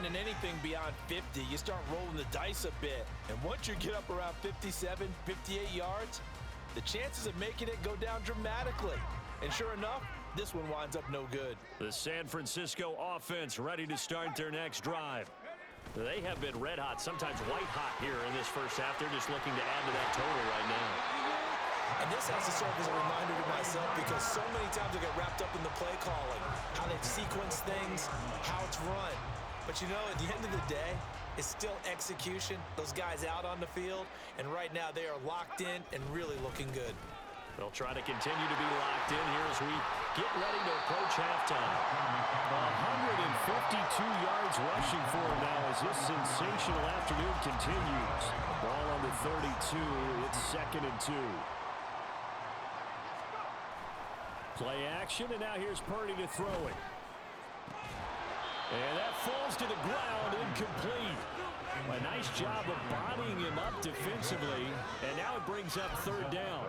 in anything beyond 50, you start rolling the dice a bit. And once you get up around 57, 58 yards, the chances of making it go down dramatically. And sure enough, this one winds up no good. The San Francisco offense ready to start their next drive. They have been red hot, sometimes white hot here in this first half. They're just looking to add to that total right now. And this has to serve as a reminder to myself because so many times I get wrapped up in the play calling, how they sequence things, how it's run. But you know, at the end of the day, it's still execution. Those guys out on the field, and right now they are locked in and really looking good. They'll try to continue to be locked in here as we get ready to approach halftime. 152 yards rushing for him now as this sensational afternoon continues. Ball on the 32. It's 2nd and 2. Play action, and now here's Purdy to throw it. And that falls to the ground, incomplete. A nice job of bodying him up defensively, and now it brings up 3rd down.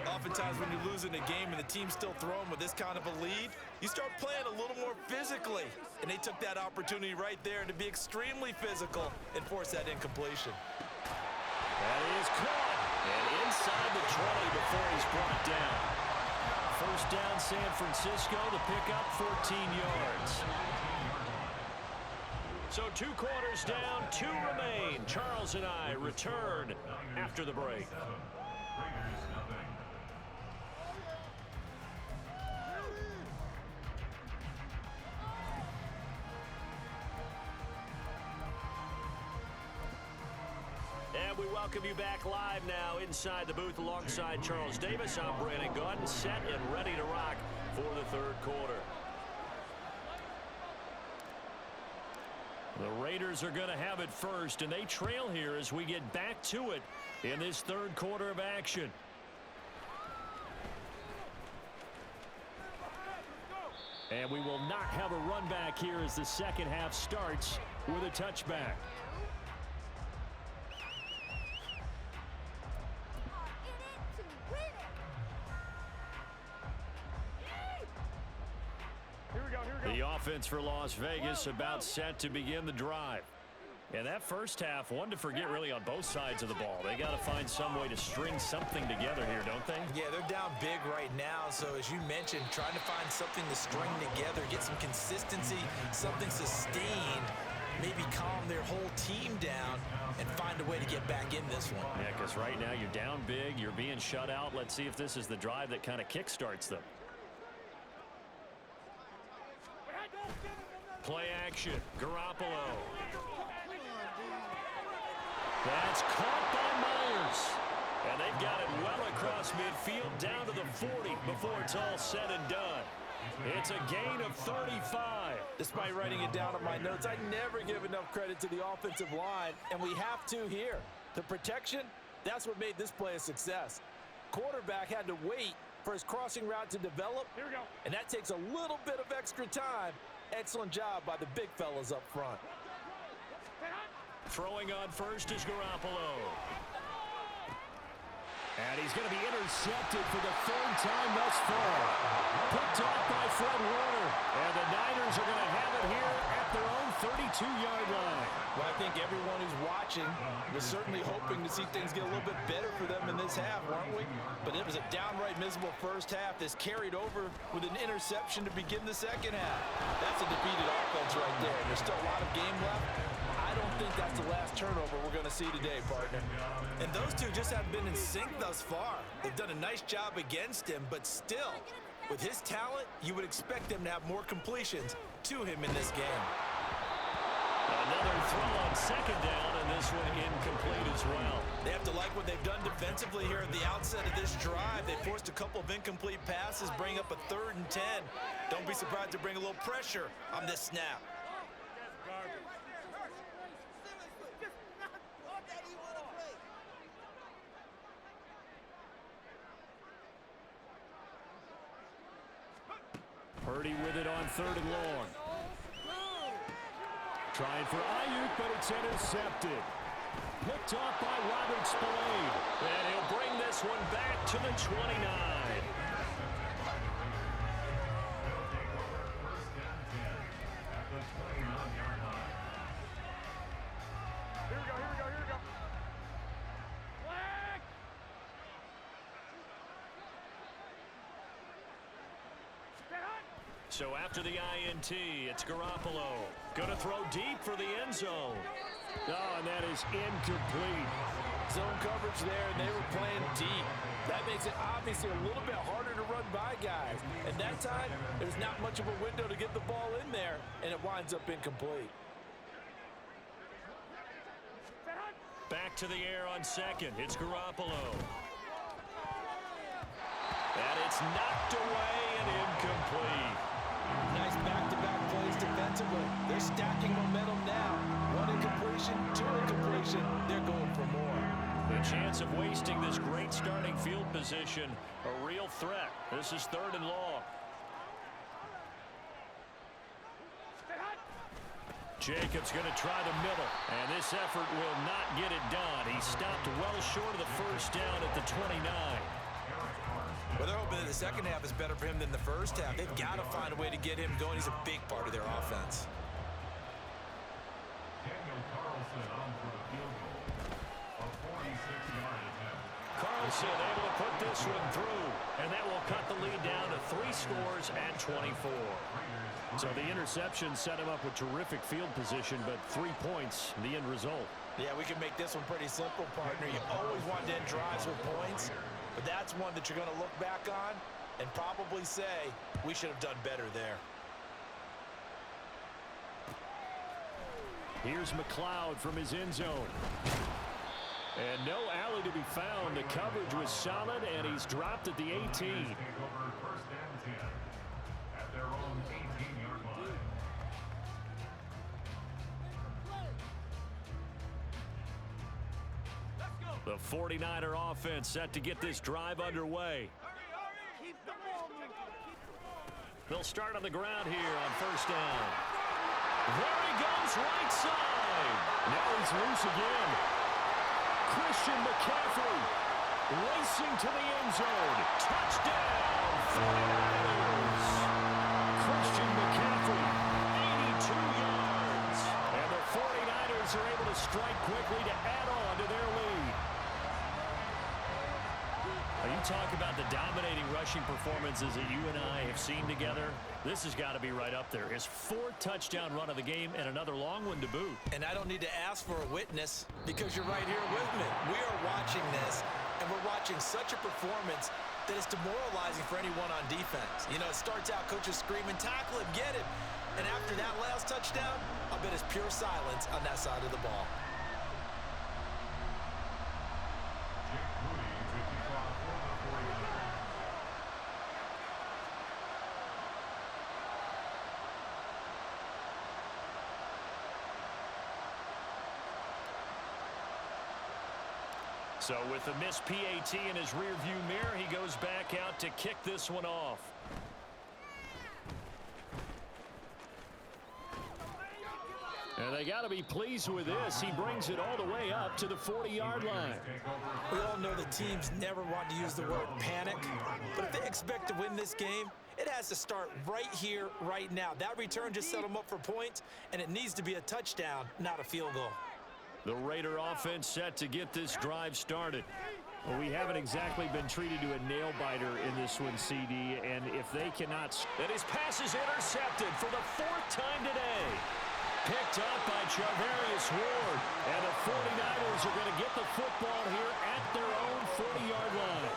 Oftentimes when you're losing a game and the team's still throwing with this kind of a lead, you start playing a little more physically. And they took that opportunity right there to be extremely physical and force that incompletion. That is caught. And inside the 20 before he's brought down. 1st down San Francisco, the pickup 14 yards. So 2 quarters down, 2 remain. Charles and I return after the break. And we welcome you back live now inside the booth alongside Charles Davis. I'm Brandon Gaudin, set and ready to rock for the 3rd quarter. The Raiders are going to have it first, and they trail here as we get back to it in this 3rd quarter of action. And we will not have a run back here as the 2nd half starts with a touchback. The offense for Las Vegas about set to begin the drive. And that first half, one to forget really on both sides of the ball. They got to find some way to string something together here, don't they? Yeah, they're down big right now. So as you mentioned, trying to find something to string together, get some consistency, something sustained, maybe calm their whole team down and find a way to get back in this one. Yeah, because right now you're down big, you're being shut out. Let's see if this is the drive that kind of kickstarts them. Play action, Garoppolo. That's caught by Myers. And they've got it well across midfield down to the 40 before it's all said and done. It's a gain of 35. Despite writing it down on my notes, I never give enough credit to the offensive line, and we have to here. The protection, that's what made this play a success. Quarterback had to wait for his crossing route to develop, Here we go. and that takes a little bit of extra time. Excellent job by the big fellas up front. Throwing on first is Garoppolo. And he's going to be intercepted for the 3rd time thus far. Picked off by Fred Warner. And the Niners are going to have it here at their own 32-yard line. Well, I think everyone who's watching was certainly hoping to see things get a little bit better for them in this half, weren't we? But it was a downright miserable first half. This carried over with an interception to begin the 2nd half. That's a defeated offense right there. And there's still a lot of game left. I don't think that's the last turnover we're going to see today, partner. And those two just haven't been in sync thus far. They've done a nice job against him, but still, with his talent, you would expect them to have more completions to him in this game. Another throw on 2nd down, and this one incomplete as well. They have to like what they've done defensively here at the outset of this drive. They forced a couple of incomplete passes, bring up a 3rd and 10. Don't be surprised to bring a little pressure on this snap. Purdy with it on 3rd and long. Trying for Ayuk, but it's intercepted. Picked off by Robert Spillane. And he'll bring this one back to the 29. So after the INT, it's Garoppolo. Going to throw deep for the end zone. Oh, and that is incomplete. Zone coverage there, and they were playing deep. That makes it obviously a little bit harder to run by guys. At that time, there's not much of a window to get the ball in there, and it winds up incomplete. Back to the air on second. It's Garoppolo. And it's knocked away and incomplete. Nice back-to-back plays defensively. They're stacking momentum now. One incompletion, two incompletion. They're going for more. The chance of wasting this great starting field position, a real threat. This is 3rd and long. Jacobs going to try the middle, and this effort will not get it done. He stopped well short of the first down at the 29. Well, they're hoping that the second half is better for him than the first half. They've got to find a way to get him going. He's a big part of their offense. Carlson able to put this one through, and that will cut the lead down to 3 scores and 24. So the interception set him up with terrific field position, but 3 points, the end result. Yeah, we can make this one pretty simple, partner. You always want to end drives with points, but that's one that you're going to look back on and probably say, we should have done better there. Here's McLeod from his end zone. And no alley to be found. The coverage was solid, and he's dropped at the 18. The 49er offense set to get this drive underway. They'll start on the ground here on first down. There he goes, right side. Now he's loose again. Christian McCaffrey racing to the end zone. Touchdown, 49ers. Christian McCaffrey, 82 yards. And the 49ers are able to strike quickly to add on to their lead. You talk about the dominating rushing performances that you and I have seen together. This has got to be right up there. His 4th touchdown run of the game and another long one to boot. And I don't need to ask for a witness because you're right here with me. We are watching this, and we're watching such a performance that it's demoralizing for anyone on defense. You know, it starts out coaches screaming, tackle him, get him. And after that last touchdown, I bet it's pure silence on that side of the ball. So with the missed PAT in his rearview mirror, he goes back out to kick this one off. And they got to be pleased with this. He brings it all the way up to the 40-yard line. We all know that teams never want to use the word panic, but if they expect to win this game, it has to start right here, right now. That return just set them up for points, and it needs to be a touchdown, not a field goal. The Raider offense set to get this drive started. Well, we haven't exactly been treated to a nail-biter in this one, CD, and if they cannot... And his pass is intercepted for the 4th time today. Picked up by Charvarius Ward, and the 49ers are going to get the football here at their own 40-yard line.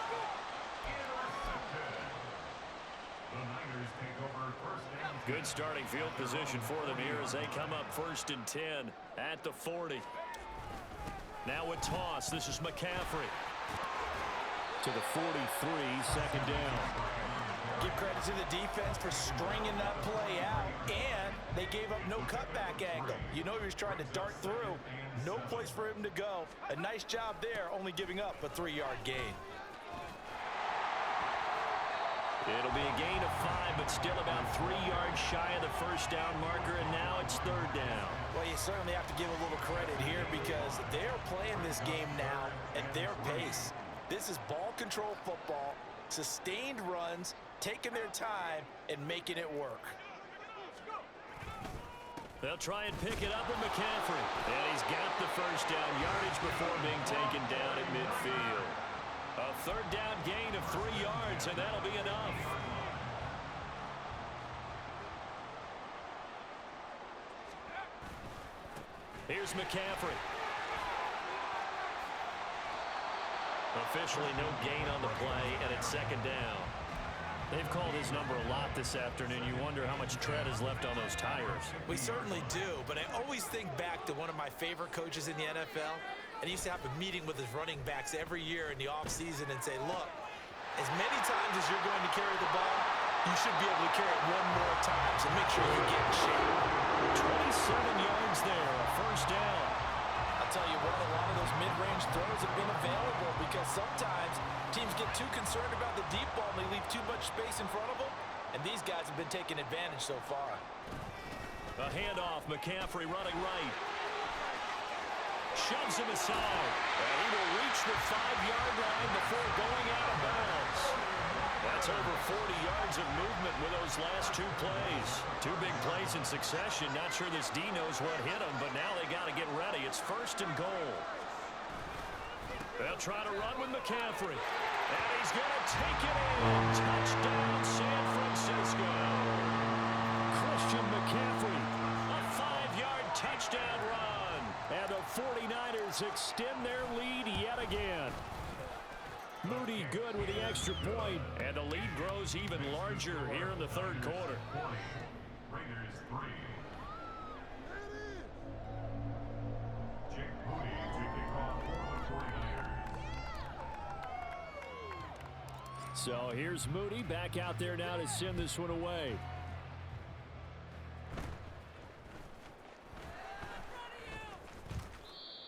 Good starting field position for them here as they come up 1st and 10 at the 40. Now a toss. This is McCaffrey. To the 43, 2nd down. Give credit to the defense for stringing that play out, and they gave up no cutback angle. You know he was trying to dart through. No place for him to go. A nice job there, only giving up a 3-yard gain. It'll be a gain of 5, but still about 3 yards shy of the first down marker, and now it's 3rd down. Well, you certainly have to give a little credit here because they're playing this game now at their pace. This is ball control football, sustained runs, taking their time, and making it work. They'll try and pick it up with McCaffrey. And he's got the first down yardage before being taken down at midfield. A 3rd down gain of 3 yards, and that'll be enough. Here's McCaffrey. Officially no gain on the play, and it's second down. They've called his number a lot this afternoon. You wonder how much tread is left on those tires. We certainly do, but I always think back to one of my favorite coaches in the NFL, and he used to have a meeting with his running backs every year in the offseason and say, look, as many times as you're going to carry the ball, you should be able to carry it one more time, so make sure you get in shape. 27 yards there, a first down. I'll tell you what, a lot of those mid-range throws have been available because sometimes teams get too concerned about the deep ball and they leave too much space in front of them, and these guys have been taking advantage so far. A handoff, McCaffrey running right. Shoves him aside, and he will reach the 5-yard line before going out of bounds. That's over 40 yards of movement with those last two plays. Two big plays in succession. Not sure this D knows what hit him, but now they got to get ready. It's first and goal. They'll try to run with McCaffrey. And he's going to take it in. Touchdown, San Francisco. Christian McCaffrey, a 5-yard touchdown run. And the 49ers extend their lead yet again. Moody good with the extra point, and the lead grows even larger here in the third quarter. Raiders 3. Jake Moody to kick off for the 49ers. So here's Moody back out there now to send this one away.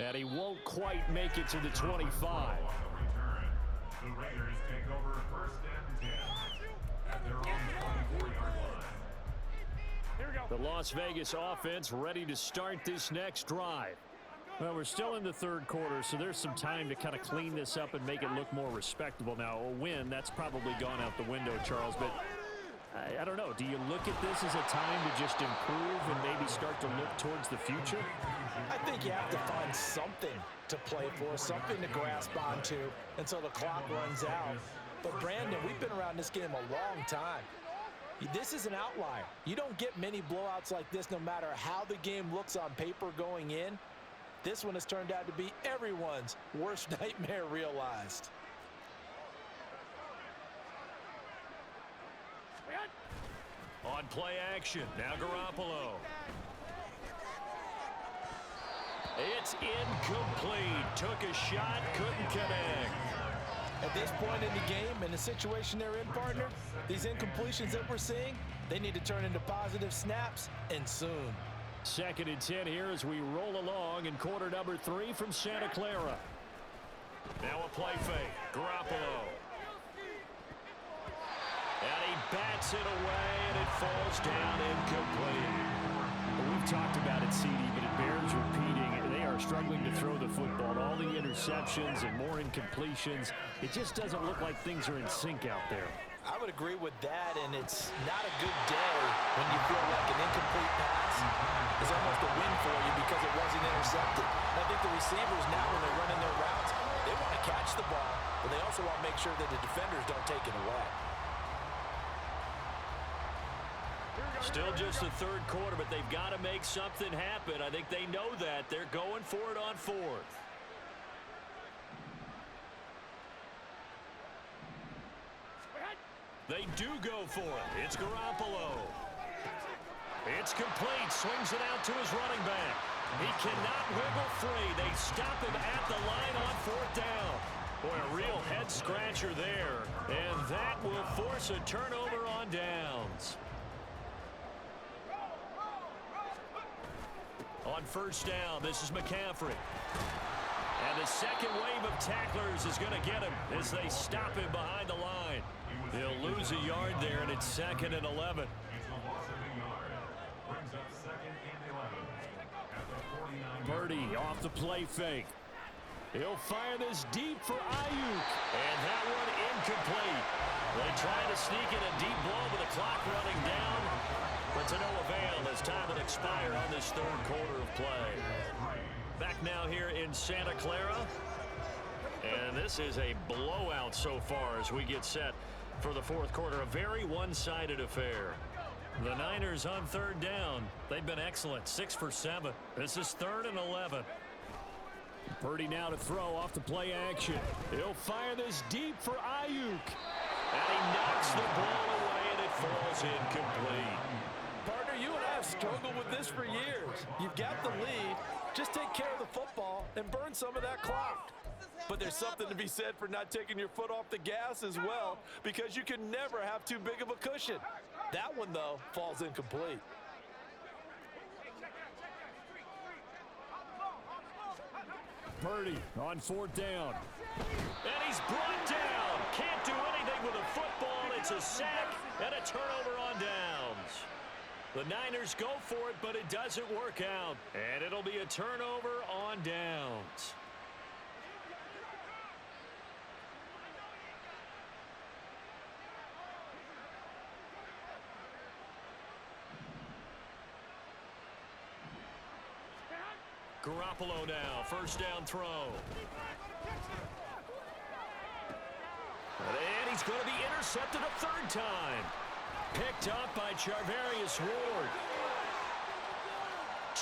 And he won't quite make it to the 25. The Raiders take over first and 10 at their own 24-yard line. Here we go. The Las Vegas offense ready to start this next drive. Well, we're still in the third quarter, so there's some time to kind of clean this up and make it look more respectable. Now, a win, that's probably gone out the window, Charles, but I don't know. Do you look at this as a time to just improve and maybe start to look towards the future? I think you have to find something to play for, something to grasp onto until the clock runs out. But, Brandon, we've been around this game a long time. This is an outlier. You don't get many blowouts like this no matter how the game looks on paper going in. This one has turned out to be everyone's worst nightmare realized. On play action, now Garoppolo. It's incomplete. Took a shot, couldn't connect. At this point in the game, in the situation they're in, partner, these incompletions that we're seeing, they need to turn into positive snaps, and soon. Second and 10 here as we roll along in quarter number 3 from Santa Clara. Now a play fake. Garoppolo. And he bats it away, and it falls down incomplete. Well, we've talked about it, CD, but it bears repeating. They are struggling to throw the football. All the interceptions and more incompletions. It just doesn't look like things are in sync out there. I would agree with that, and it's not a good day when you feel like an incomplete pass is almost a win for you because it wasn't intercepted. I think the receivers now, when they're running their routes, they want to catch the ball, but they also want to make sure that the defenders don't take it away. Still just the third quarter, but they've got to make something happen. I think they know that. They're going for it on fourth. They do go for it. It's Garoppolo. It's complete. Swings it out to his running back. He cannot wiggle free. They stop him at the line on fourth down. Boy, a real head-scratcher there. And that will force a turnover on downs. On first down, this is McCaffrey. And the second wave of tacklers is going to get him as they stop him behind the line. He'll lose a yard there, and it's second and 11. Purdy off the play fake. He'll fire this deep for Ayuk. And that one incomplete. They try to sneak in a deep blow with the clock running down. But to no avail as time will expire on this third quarter of play. Back now here in Santa Clara. And this is a blowout so far as we get set for the fourth quarter. A very one-sided affair. The Niners on third down. They've been excellent. 6 for 7. This is 3rd and 11. Purdy now to throw off the play action. He'll fire this deep for Ayuk. And he knocks the ball away, and it falls incomplete. Partner, you and I have struggled with this for years. You've got the lead. Just take care of the football and burn some of that clock. But there's something to be said for not taking your foot off the gas as well, because you can never have too big of a cushion. That one, though, falls incomplete. Purdy on 4th down. And he's brought down. Can't do anything with a football. It's a sack and a turnover on downs. The Niners go for it, but it doesn't work out. And it'll be a turnover on downs. Garoppolo now, 1st down throw. And he's going to be intercepted a 3rd time. Picked up by Charvarius Ward.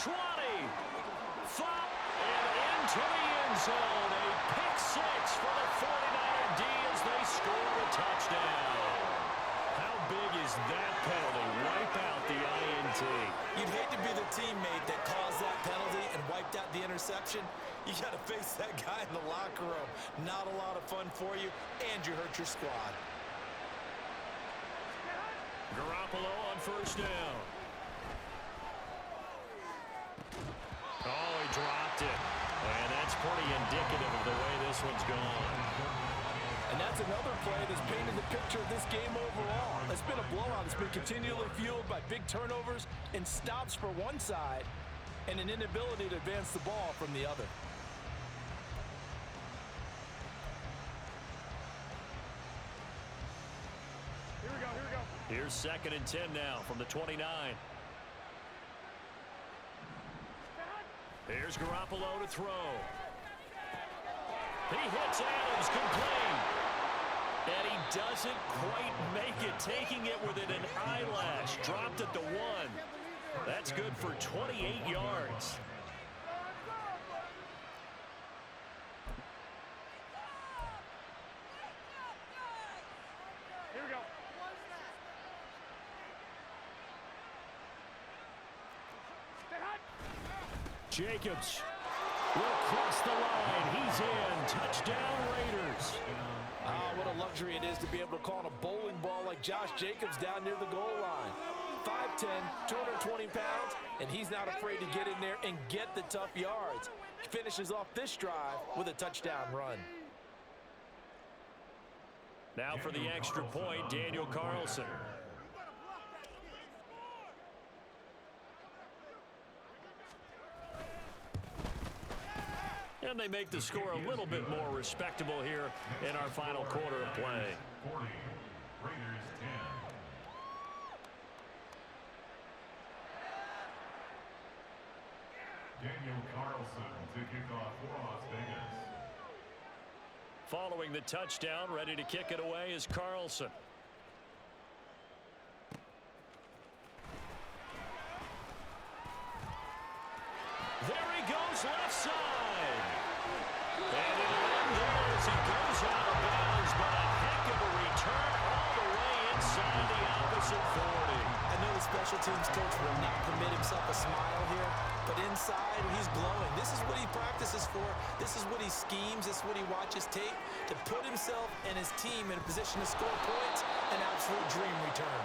20. Flop. And into the end zone. A pick 6 for the 49er D as they score a touchdown. How big is that penalty? Wipe out the INT. You'd hate to be the teammate that caused that penalty and wiped out the interception. You got to face that guy in the locker room. Not a lot of fun for you, and you hurt your squad. Garoppolo on 1st down. Oh, he dropped it. And that's pretty indicative of the way this one's gone. And that's another play that's painted the picture of this game overall. It's been a blowout. It's been continually fueled by big turnovers and stops for one side and an inability to advance the ball from the other. Here's 2nd and 10 now from the 29. Here's Garoppolo to throw. He hits Adams complete. And he doesn't quite make it, taking it within an eyelash. Dropped at the 1. That's good for 28 yards. Jacobs will cross the line. He's in. Touchdown, Raiders. Ah, what a luxury it is to be able to call on a bowling ball like Josh Jacobs down near the goal line. 5'10", 220 pounds, and he's not afraid to get in there and get the tough yards. He finishes off this drive with a touchdown run. Now for the extra point, Daniel Carlson. And they make the score a little bit more respectable here in our final quarter of play. 40, Raiders 10. Daniel Carlson to kick off for Las Vegas. Following the touchdown, ready to kick it away is Carlson. There he goes, left side. And it'll end there as he goes out of bounds, but a heck of a return all the way inside the opposite 40. I know the special teams coach will not permit himself a smile here, but inside he's glowing. This is what he practices for. This is what he schemes. This is what he watches tape to put himself and his team in a position to score points. An absolute dream return.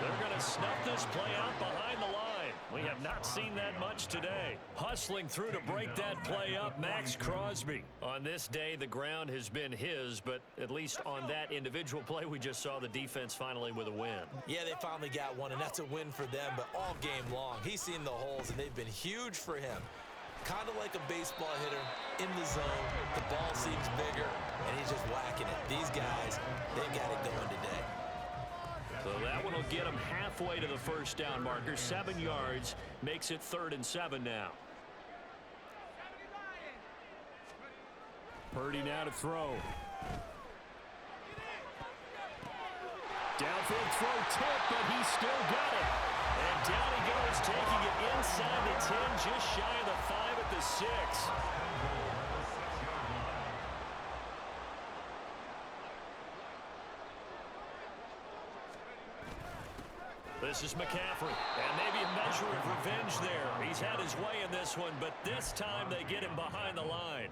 They're going to snuff this play out behind the line. We have not seen that much today. Hustling through to break that play up, Max Crosby. On this day, the ground has been his, but at least on that individual play, we just saw the defense finally with a win. Yeah, they finally got one, and that's a win for them, but all game long, he's seen the holes, and they've been huge for him. Kind of like a baseball hitter in the zone. The ball seems bigger, and he's just whacking it. These guys, they got it going today. So that one will get him halfway to the first down marker. 7 yards makes it 3rd and 7 now. Purdy now to throw. Downfield throw tip, but he still got it. just shy of the 5 at the 6. This is McCaffrey, and maybe a measure of revenge there. He's had his way in this one, but this time they get him behind the line.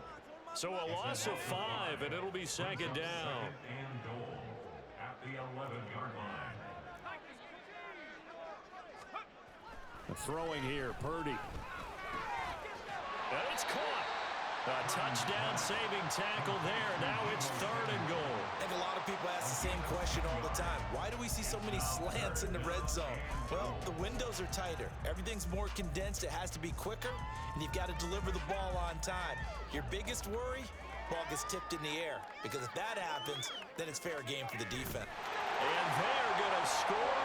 So a loss of 5, and it'll be second down. Second and goal at the 11-yard line. Throwing here, Purdy. And it's caught. A touchdown-saving tackle there. Now it's 3rd and goal. I think a lot of people ask the same question all the time. Why do we see so many slants in the red zone? Well, the windows are tighter. Everything's more condensed. It has to be quicker, and you've got to deliver the ball on time. Your biggest worry? Ball gets tipped in the air, because if that happens, then it's fair game for the defense. And they're going to score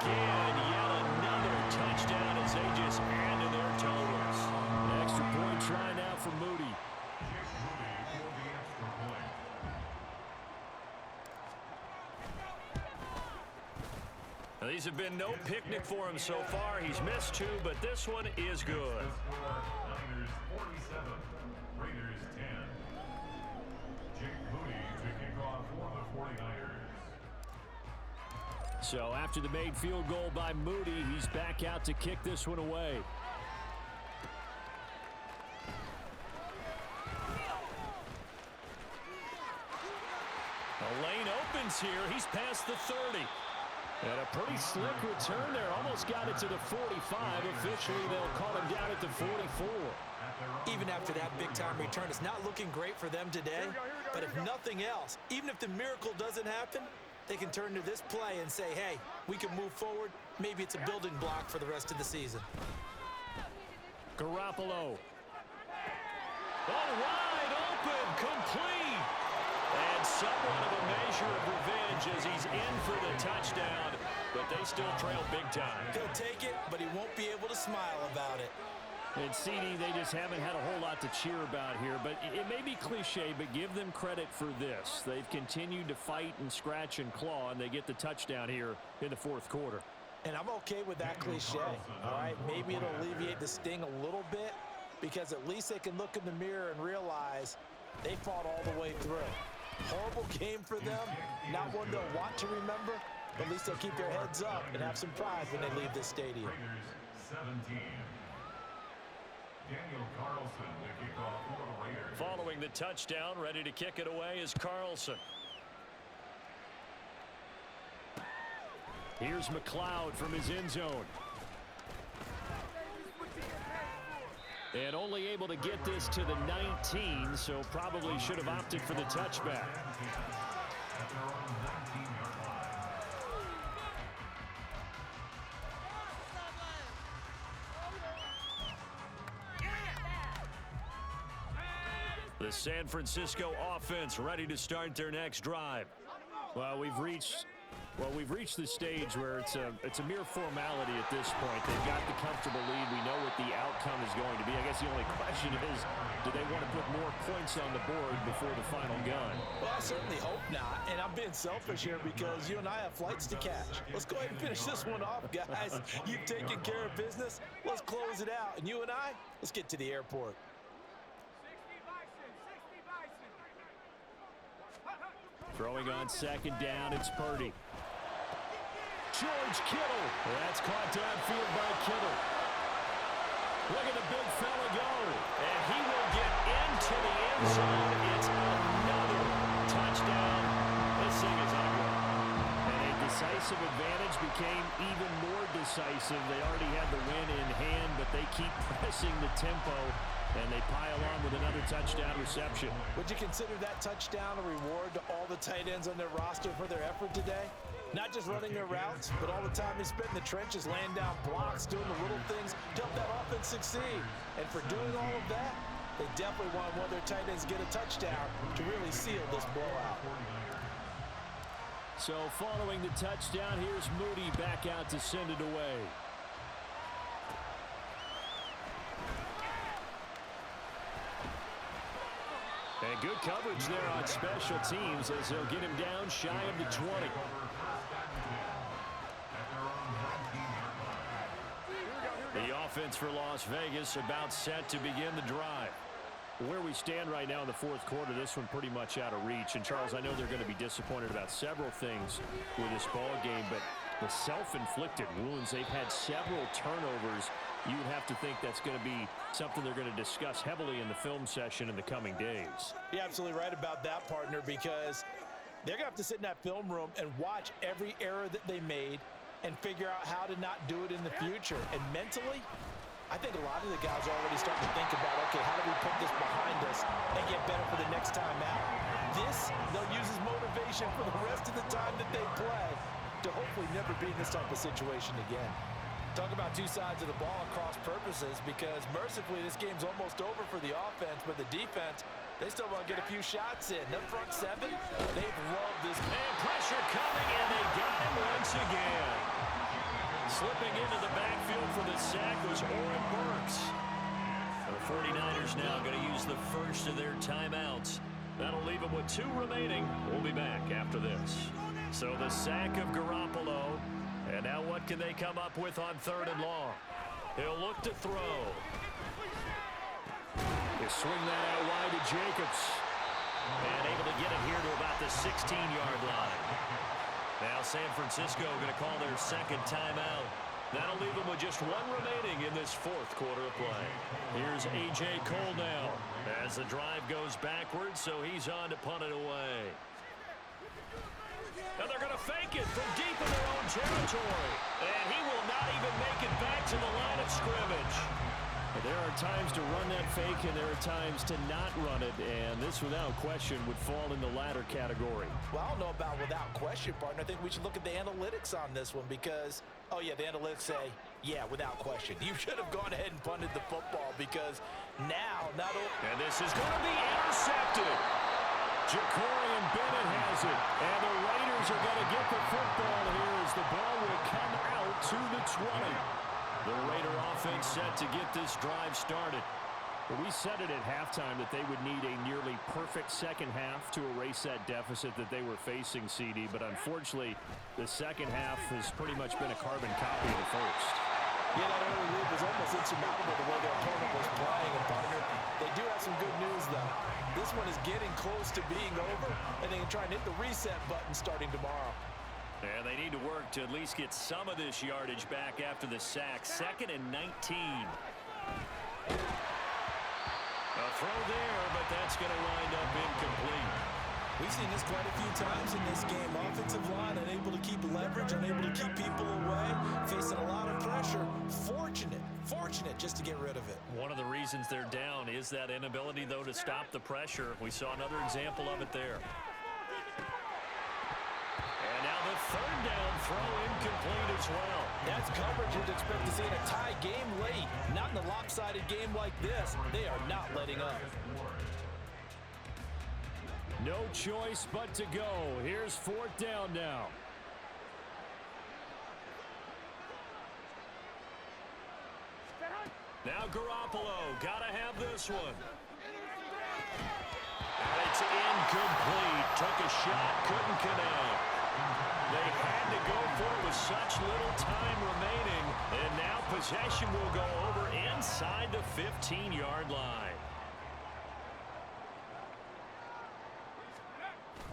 again. Yet another touchdown as they just add to their totals. Extra point try now for Moody. Jake Moody for the extra point. Now, these have been no picnic for him so far. He's missed 2, but this one is good. The score, Niners 47, Raiders 10. Jake Moody to kick off for the 49ers. So after the made field goal by Moody, he's back out to kick this one away. The lane opens here. He's past the 30. And a pretty slick return there. Almost got it to the 45. Officially, they'll call him down at the 44. Even after that big-time return, it's not looking great for them today. But if nothing else, even if the miracle doesn't happen, they can turn to this play and say, hey, we can move forward. Maybe it's a building block for the rest of the season. Garoppolo. Oh, wide open, complete. And somewhat of a measure of revenge as he's in for the touchdown, but they still trail big time. He'll take it, but he won't be able to smile about it. And CD, they just haven't had a whole lot to cheer about here, but it may be cliche, but give them credit for this. They've continued to fight and scratch and claw, and they get the touchdown here in the 4th quarter. And I'm okay with that cliche, all right? Maybe it'll alleviate the sting a little bit, because at least they can look in the mirror and realize they fought all the way through. Horrible game for them, not one they'll want to remember, but at least they'll keep their heads up and have some pride when they leave this stadium. Raiders 17. Daniel Carlson to kick off for the Raiders. Following the touchdown, ready to kick it away is Carlson. Here's McLeod from his end zone. And only able to get this to the 19, so probably should have opted for the touchback. At their own 19-yard line. The San Francisco offense ready to start their next drive. Well, we've reached the stage where it's a mere formality at this point. They've got the comfortable lead. We know what the outcome is going to be. I guess the only question is, do they want to put more points on the board before the final gun? Well, I certainly hope not, and I'm being selfish here because you and I have flights to catch. Let's go ahead and finish this one off, guys. You've taken care of business. Let's close it out, and you and I, let's get to the airport. Throwing on 2nd down, it's Purdy. George Kittle. That's caught downfield by Kittle. Look at the big fella go. And he will get into the end zone. It's another touchdown. This thing is ugly. And a decisive advantage became even more decisive. They already had the win in hand, but they keep pressing the tempo, and they pile on with another touchdown reception. Would you consider that touchdown a reward to all the tight ends on their roster for their effort today? Not just running their routes, but all the time they spent in the trenches, laying down blocks, doing the little things to help that offense succeed. And for doing all of that, they definitely want one of their tight ends get a touchdown to really seal this blowout. So following the touchdown, here's Moody back out to send it away. And good coverage there on special teams as they'll get him down shy of the 20. The offense for Las Vegas about set to begin the drive. Where we stand right now in the fourth quarter, this one pretty much out of reach. And, Charles, I know they're going to be disappointed about several things with this ball game, but the self-inflicted wounds, they've had several turnovers. You would have to think that's going to be something they're going to discuss heavily in the film session in the coming days. You're absolutely right about that, partner, because they're going to have to sit in that film room and watch every error that they made and figure out how to not do it in the future. And mentally, I think a lot of the guys are already starting to think about, okay, how do we put this behind us and get better for the next time out? This, they'll use as motivation for the rest of the time that they play to hopefully never be in this type of situation again. Talk about two sides of the ball at cross purposes, because mercifully this game's almost over for the offense, but the defense, they still want to get a few shots in. That front seven, they've loved this. And pressure coming, and they got him once again. Slipping into the backfield for the sack was Oren Burks. The 49ers now going to use the first of their timeouts. That'll leave them with 2 remaining. We'll be back after this. So the sack of Garoppolo. And now what can they come up with on 3rd and long? He'll look to throw. They swing that out wide to Jacobs. And able to get it here to about the 16-yard line. Now San Francisco going to call their second timeout. That'll leave them with just 1 remaining in this fourth quarter of play. Here's A.J. Cole now as the drive goes backwards, so he's on to punt it away. And they're going to fake it from deep in their own territory. And he will not even make it back to the line of scrimmage. There are times to run that fake, and there are times to not run it, and this, without question, would fall in the latter category. Well, I don't know about without question, partner. I think we should look at the analytics on this one because, oh, yeah, the analytics say, yeah, without question. You should have gone ahead and punted the football because now, not only... And this is going to be intercepted. Jacorian Bennett has it, and the Raiders are going to get the football here as the ball will come out to the 20. The Raider offense set to get this drive started. Well, we said it at halftime that they would need a nearly perfect second half to erase that deficit that they were facing, CD, but unfortunately, the second half has pretty much been a carbon copy of the first. Yeah, that early lead was almost insurmountable the way their opponent was playing, and partner, they do have some good news, though. This one is getting close to being over, and they can try and hit the reset button starting tomorrow. And they need to work to at least get some of this yardage back after the sack. 2nd and 19. A throw there, but that's going to wind up incomplete. We've seen this quite a few times in this game. Offensive line unable to keep leverage, unable to keep people away, facing a lot of pressure. Fortunate just to get rid of it. One of the reasons they're down is that inability, though, to stop the pressure. We saw another example of it there. And now the 3rd down throw incomplete as well. That's coverage you'd expect to see in a tie game late. Not in a lopsided game like this. They are not letting up. No choice but to go. Here's 4th down now. Now Garoppolo, gotta have this one. And it's incomplete. Took a shot, couldn't connect. They had to go for it with such little time remaining. And now possession will go over inside the 15-yard line.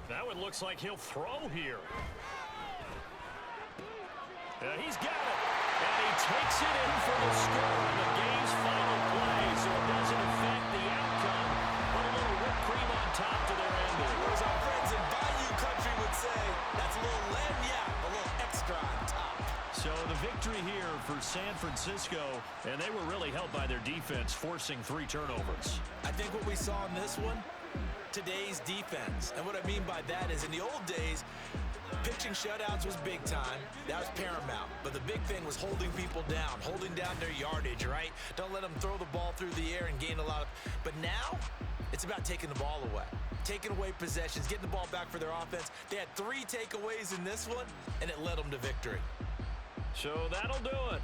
That one looks like he'll throw here. He's got it. And he takes it in for the score in the game's final play, so it doesn't affect the outcome. Put a little whipped cream on top to their ending. As our friends in Bayou Country would say, that's a little lagniappe, a little extra on top. So the victory here for San Francisco, and they were really helped by their defense, forcing 3 turnovers. I think what we saw in this one, today's defense. And what I mean by that is in the old days, pitching shutouts was big time. That was paramount. But the big thing was holding people down, holding down their yardage, right? Don't let them throw the ball through the air and gain a lot of... But now, it's about taking the ball away. Taking away possessions, getting the ball back for their offense. They had 3 takeaways in this one, and it led them to victory. So that'll do it.